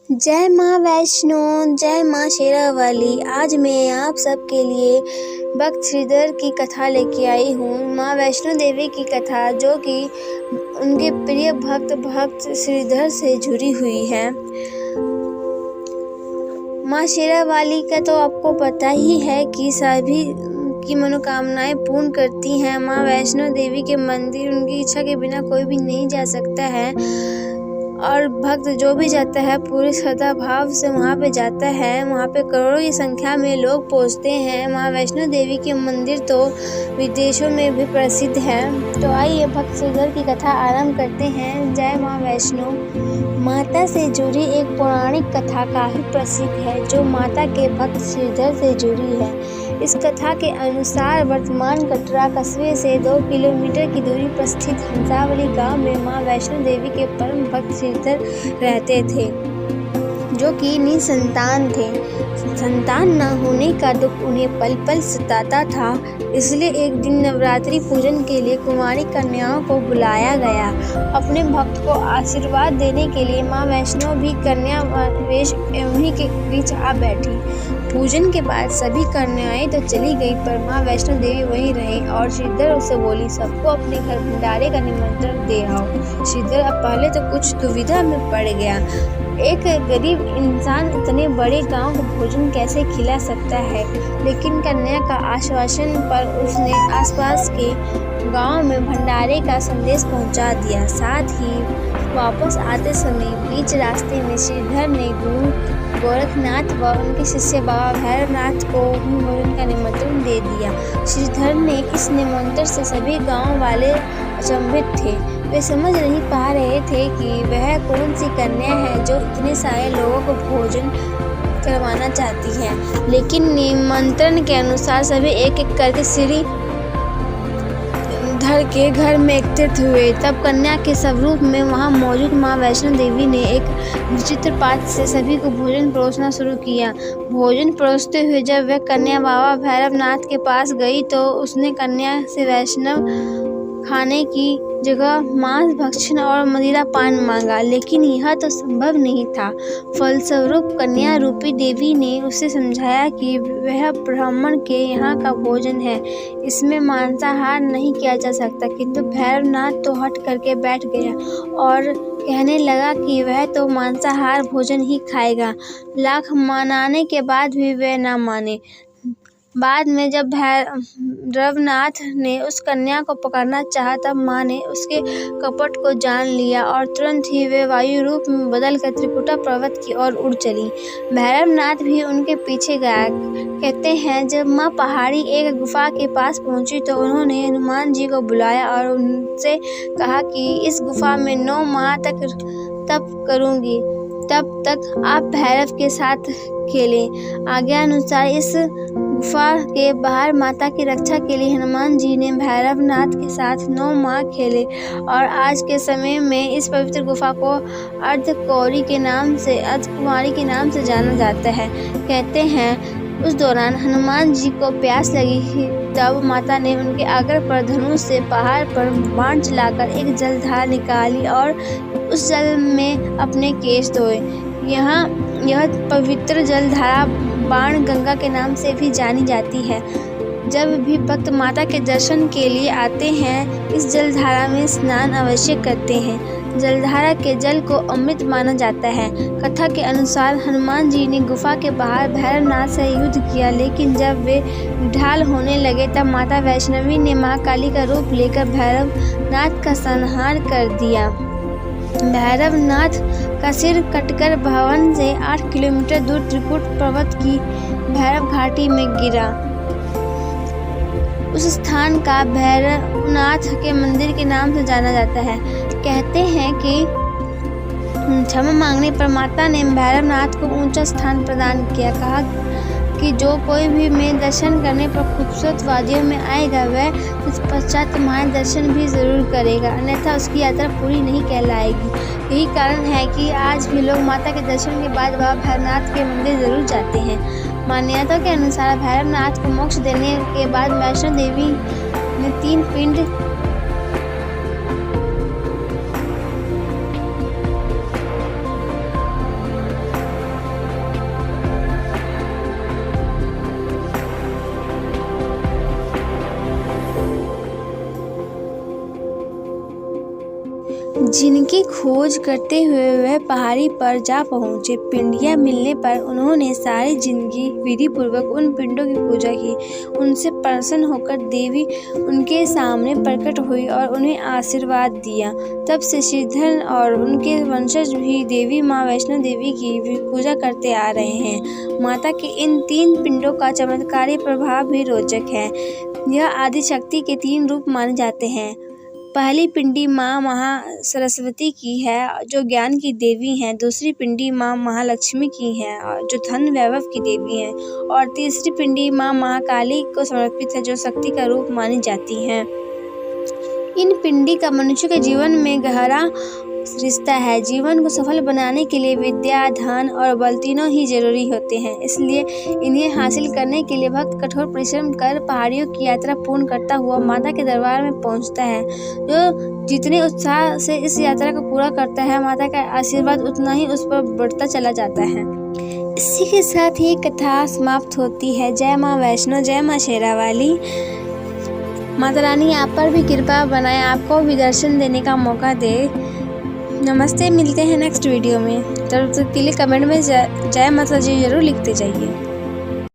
जय माँ वैष्णो, जय माँ शेरावाली। आज मैं आप सबके लिए भक्त श्रीधर की कथा लेके आई हूँ। माँ वैष्णो देवी की कथा, जो कि उनके प्रिय भक्त श्रीधर से जुड़ी हुई है। माँ शेरावाली का तो आपको पता ही है कि सभी की मनोकामनाएं पूर्ण करती हैं। माँ वैष्णो देवी के मंदिर उनकी इच्छा के बिना कोई भी नहीं जा सकता है, और भक्त जो भी जाता है पूरी श्रद्धा भाव से वहाँ पे जाता है। वहाँ पे करोड़ों की संख्या में लोग पहुँचते हैं। माँ वैष्णो देवी के मंदिर तो विदेशों में भी प्रसिद्ध है। तो आइए भक्त श्रीधर की कथा आरंभ करते हैं। जय माँ वैष्णो। माता से जुड़ी एक पौराणिक कथा काफी प्रसिद्ध है, जो माता के भक्त श्रीधर से जुड़ी है। इस कथा के अनुसार वर्तमान कटरा कस्बे से 2 किलोमीटर की दूरी पर स्थित हंसावली गांव में मां वैष्णो देवी के परम भक्त श्रीधर रहते थे, जो कि निसंतान थे। संतान न होने का दुख उन्हें पल पल सताता था। इसलिए एक दिन नवरात्रि पूजन के लिए कुंवारी कन्याओं को बुलाया गया। अपने भक्त को आशीर्वाद देने के लिए मां वैष्णो भी कन्या वेश उन्हीं के बीच आ बैठी। पूजन के बाद सभी कन्याएं तो चली गई, पर मां वैष्णो देवी वहीं रही और श्रीधर उसे बोली, सबको अपने घर भंडारे का निमंत्रण दे आओ। श्रीधर अब पहले तो कुछ दुविधा में पड़ गया। एक गरीब इंसान इतने बड़े गांव को भोजन कैसे खिला सकता है, लेकिन कन्या का आश्वासन पर उसने आसपास के गांव में भंडारे का संदेश पहुंचा दिया। साथ ही वापस आते समय बीच रास्ते में श्रीधर ने गुरु गोरखनाथ व उनके शिष्य बाबा भैरवनाथ को भी भोजन का निमंत्रण दे दिया। श्रीधर ने इस निमंत्रण से सभी गांव वाले अचंभित थे। वे समझ नहीं पा रहे थे कि वह कौन सी कन्या है जो इतने सारे लोगों को भोजन करवाना चाहती है। लेकिन निमंत्रण के अनुसार सभी एक एक करके सीढ़ी धर के घर में एकत्रित हुए। तब कन्या के स्वरूप में वहां मौजूद मां वैष्णो देवी ने एक विचित्र पात्र से सभी को भोजन परोसना शुरू किया। भोजन परोसते हुए जब वह कन्या बाबा भैरवनाथ के पास गई, तो उसने कन्या से वैष्णव खाने की जगह मांस भक्षण और मदिरा पान मांगा, लेकिन यह तो संभव नहीं था। फलस्वरूप कन्या रूपी देवी ने उसे समझाया कि वह ब्राह्मण के यहाँ का भोजन है, इसमें मांसाहार नहीं किया जा सकता। किंतु भैरवनाथ तो हट करके बैठ गया और कहने लगा कि वह तो मांसाहार भोजन ही खाएगा। लाख मनाने के बाद भी वह न माने। बाद में जब भैरवनाथ ने उस कन्या को पकड़ना चाहा, तब मां ने उसके कपट को जान लिया और तुरंत ही वे वायु रूप में बदलकर त्रिकुटा पर्वत की ओर उड़ चली। भैरवनाथ भी उनके पीछे गया। कहते हैं, जब मां पहाड़ी एक गुफा के पास पहुंची, तो उन्होंने हनुमान जी को बुलाया और उनसे कहा कि इस गुफा में 9 माह तक तप करूंगी, तब तक आप भैरव के साथ खेलें। आज्ञा अनुसार इस गुफा के बाहर माता की रक्षा के लिए हनुमान जी ने भैरवनाथ के साथ 9 माह खेले, और आज के समय में इस पवित्र गुफा को अर्धकुंवारी के नाम से जाना जाता है। कहते हैं, उस दौरान हनुमान जी को प्यास लगी, तब माता ने उनके आग्रह पर धनुष से पहाड़ पर बाण चलाकर एक जलधार निकाली और उस जल में अपने केश धोए। यह पवित्र जलधारा बाण गंगा के नाम से भी जानी जाती है। जब भी भक्त माता के दर्शन के लिए आते हैं, इस जलधारा में स्नान अवश्य करते हैं। जलधारा के जल को अमृत माना जाता है। कथा के अनुसार हनुमान जी ने गुफा के बाहर भैरवनाथ से युद्ध किया, लेकिन जब वे ढाल होने लगे, तब माता वैष्णवी ने महाकाली का रूप लेकर भैरवनाथ का संहार कर दिया। भैरवनाथ का सिर कटकर भवन से 8 किलोमीटर दूर त्रिकुट पर्वत की भैरव घाटी में गिरा। उस स्थान का भैरवनाथ के मंदिर के नाम से जाना जाता है। कहते हैं कि क्षमा मांगने पर माता ने भैरवनाथ को ऊंचा स्थान प्रदान किया। कहा कि जो कोई भी मेरे दर्शन करने पर खूबसूरत वादियों में आएगा, वह पश्चात तुम्हारे दर्शन भी जरूर करेगा, अन्यथा उसकी यात्रा पूरी नहीं कहलाएगी। यही कारण है कि आज भी लोग माता के दर्शन के बाद बाबा भैरवनाथ के मंदिर जरूर जाते हैं। मान्यता के अनुसार भैरवनाथ को मोक्ष देने के बाद वैष्णो देवी ने 3 पिंड जिनकी खोज करते हुए वह पहाड़ी पर जा पहुंचे। पिंडियां मिलने पर उन्होंने सारी जिंदगी विधि पूर्वक उन पिंडों की पूजा की। उनसे प्रसन्न होकर देवी उनके सामने प्रकट हुई और उन्हें आशीर्वाद दिया। तब से श्रीधर और उनके वंशज भी देवी मां वैष्णो देवी की पूजा करते आ रहे हैं। माता के इन 3 पिंडों का चमत्कारी प्रभाव भी रोचक है। यह आदि शक्ति के 3 रूप माने जाते हैं। पहली पिंडी मां महासरस्वती की है जो ज्ञान की देवी हैं। दूसरी पिंडी मां महालक्ष्मी की है जो धन वैभव की देवी हैं। और तीसरी पिंडी मां महाकाली को समर्पित है जो शक्ति का रूप मानी जाती हैं। इन पिंडी का मनुष्य के जीवन में गहरा रिश्ता है। जीवन को सफल बनाने के लिए विद्या, धन और बल तीनों ही जरूरी होते हैं। इसलिए इन्हें हासिल करने के लिए भक्त कठोर परिश्रम कर पहाड़ियों की यात्रा पूर्ण करता हुआ माता के दरबार में पहुंचता है। जो जितने उत्साह से इस यात्रा को पूरा करता है, माता का आशीर्वाद उतना ही उस पर बढ़ता चला जाता है। इसी के साथ ही कथा समाप्त होती है। जय माँ वैष्णो, जय माँ शेरावाली। माता रानी आप पर भी कृपा बनाए, आपको भी दर्शन देने का मौका दे। नमस्ते, मिलते हैं नेक्स्ट वीडियो में। तब तक के लिए कमेंट में जय माता जी जरूर लिखते जाइए।